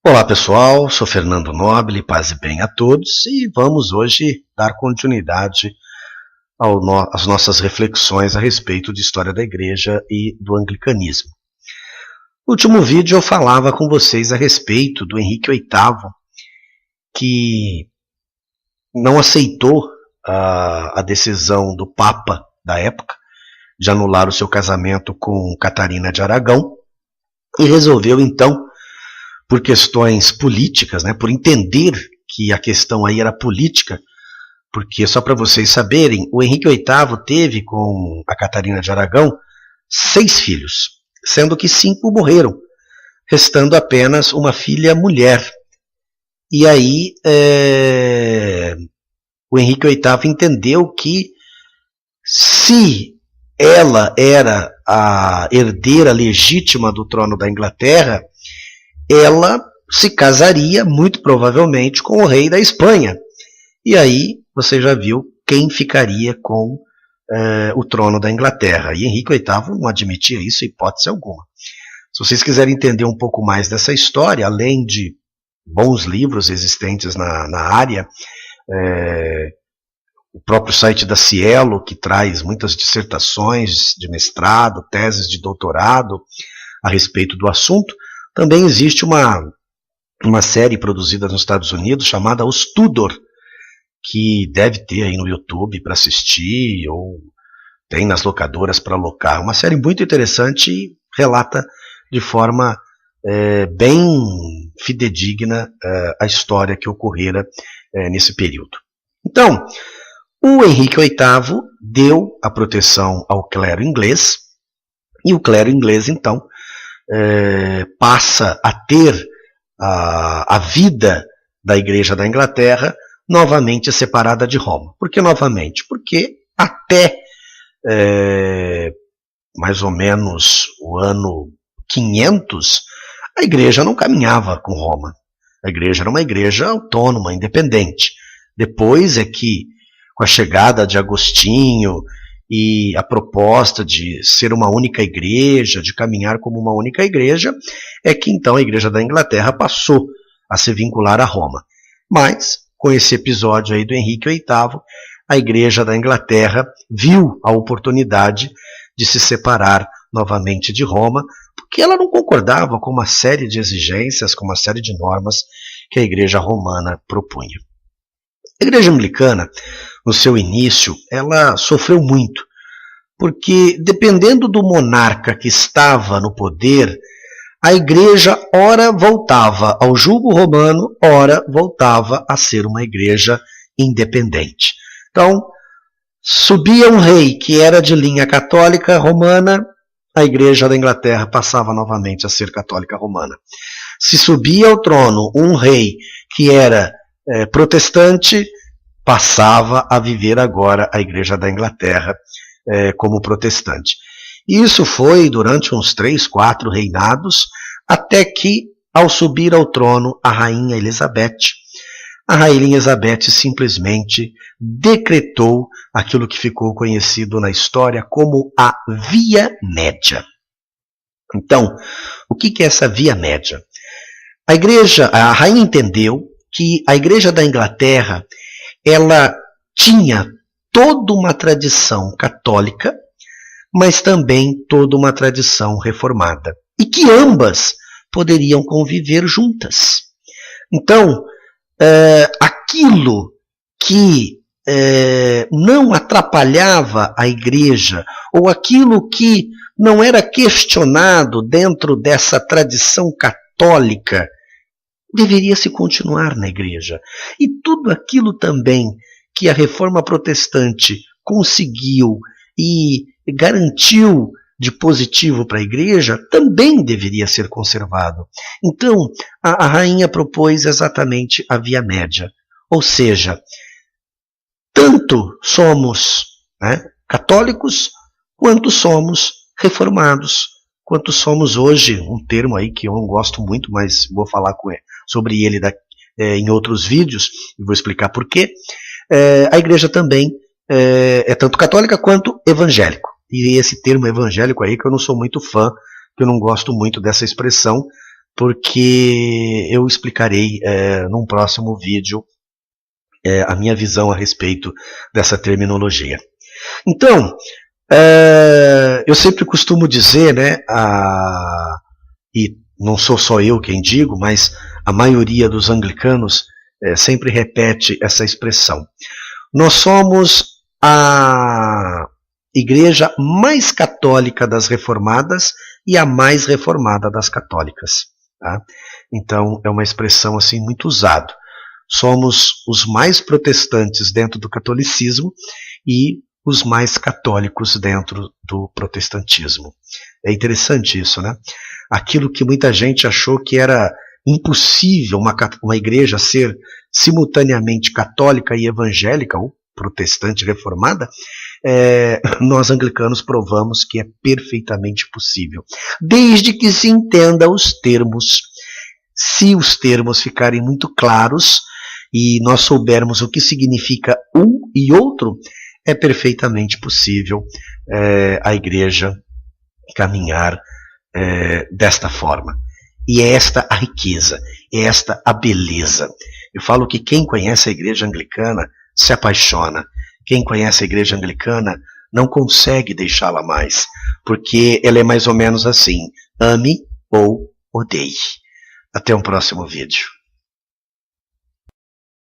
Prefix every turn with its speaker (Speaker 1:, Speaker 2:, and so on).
Speaker 1: Olá pessoal, sou Fernando Noble, paz e bem a todos, e vamos hoje dar continuidade às nossas reflexões a respeito de história da igreja e do anglicanismo. No último vídeo eu falava com vocês a respeito do Henrique VIII, que não aceitou a decisão do Papa da época de anular o seu casamento com Catarina de Aragão e resolveu então, por questões políticas, por entender que a questão aí era política, porque só para vocês saberem, o Henrique VIII teve com a Catarina de Aragão 6 filhos, sendo que 5 morreram, restando apenas uma filha mulher. E aí o Henrique VIII entendeu que se ela era a herdeira legítima do trono da Inglaterra, ela se casaria muito provavelmente com o rei da Espanha. E aí você já viu quem ficaria com o trono da Inglaterra. E Henrique VIII não admitia isso em hipótese alguma. Se vocês quiserem entender um pouco mais dessa história, além de bons livros existentes na área, o próprio site da Cielo, que traz muitas dissertações de mestrado, teses de doutorado a respeito do assunto, também existe uma série produzida nos Estados Unidos chamada Os Tudor, que deve ter aí no YouTube para assistir, ou tem nas locadoras para alocar. Uma série muito interessante e relata de forma bem fidedigna a história que ocorrera nesse período. Então, o Henrique VIII deu a proteção ao clero inglês, e o clero inglês, então, passa a ter a vida da Igreja da Inglaterra novamente separada de Roma. Por que novamente? Porque até mais ou menos o ano 500, a Igreja não caminhava com Roma. A Igreja era uma igreja autônoma, independente. Depois é que, com a chegada de Agostinho e a proposta de ser uma única igreja, de caminhar como uma única igreja, é que então a Igreja da Inglaterra passou a se vincular a Roma. Mas, com esse episódio aí do Henrique VIII, a Igreja da Inglaterra viu a oportunidade de se separar novamente de Roma, porque ela não concordava com uma série de exigências, com uma série de normas que a Igreja romana propunha. A Igreja anglicana, no seu início, ela sofreu muito, porque dependendo do monarca que estava no poder, a Igreja ora voltava ao jugo romano, ora voltava a ser uma igreja independente. Então, subia um rei que era de linha católica romana, a Igreja da Inglaterra passava novamente a ser católica romana. Se subia ao trono um rei que era protestante, passava a viver agora a Igreja da Inglaterra como protestante. Isso foi durante uns 3, 4 reinados, até que, ao subir ao trono a Rainha Elizabeth simplesmente decretou aquilo que ficou conhecido na história como a Via Média. Então, o que é essa Via Média? A rainha entendeu que a Igreja da Inglaterra ela tinha toda uma tradição católica, mas também toda uma tradição reformada, e que ambas poderiam conviver juntas. Então, aquilo que não atrapalhava a Igreja, ou aquilo que não era questionado dentro dessa tradição católica, deveria se continuar na Igreja. E tudo aquilo também que a Reforma Protestante conseguiu e garantiu de positivo para a Igreja, também deveria ser conservado. Então, a rainha propôs exatamente a Via Média. Ou seja, tanto somos católicos, quanto somos reformados, quanto somos hoje, um termo aí que eu não gosto muito, mas vou falar sobre ele em outros vídeos, e vou explicar por quê. A Igreja também é tanto católica quanto evangélico. E esse termo evangélico aí que eu não sou muito fã, que eu não gosto muito dessa expressão, porque eu explicarei num próximo vídeo a minha visão a respeito dessa terminologia. Então, eu sempre costumo dizer, né, e não sou só eu quem digo, mas a maioria dos anglicanos sempre repete essa expressão. Nós somos a igreja mais católica das reformadas e a mais reformada das católicas. Tá? Então, é uma expressão assim muito usada. Somos os mais protestantes dentro do catolicismo e os mais católicos dentro do protestantismo. É interessante isso, né? Aquilo que muita gente achou que era impossível uma igreja ser simultaneamente católica e evangélica, ou protestante reformada, nós anglicanos provamos que é perfeitamente possível, desde que se entenda os termos. Se os termos ficarem muito claros e nós soubermos o que significa um e outro, é perfeitamente possível a igreja caminhar desta forma. E é esta a riqueza, é esta a beleza. Eu falo que quem conhece a igreja anglicana se apaixona. Quem conhece a igreja anglicana não consegue deixá-la mais, porque ela é mais ou menos assim: ame ou odeie. Até um próximo vídeo.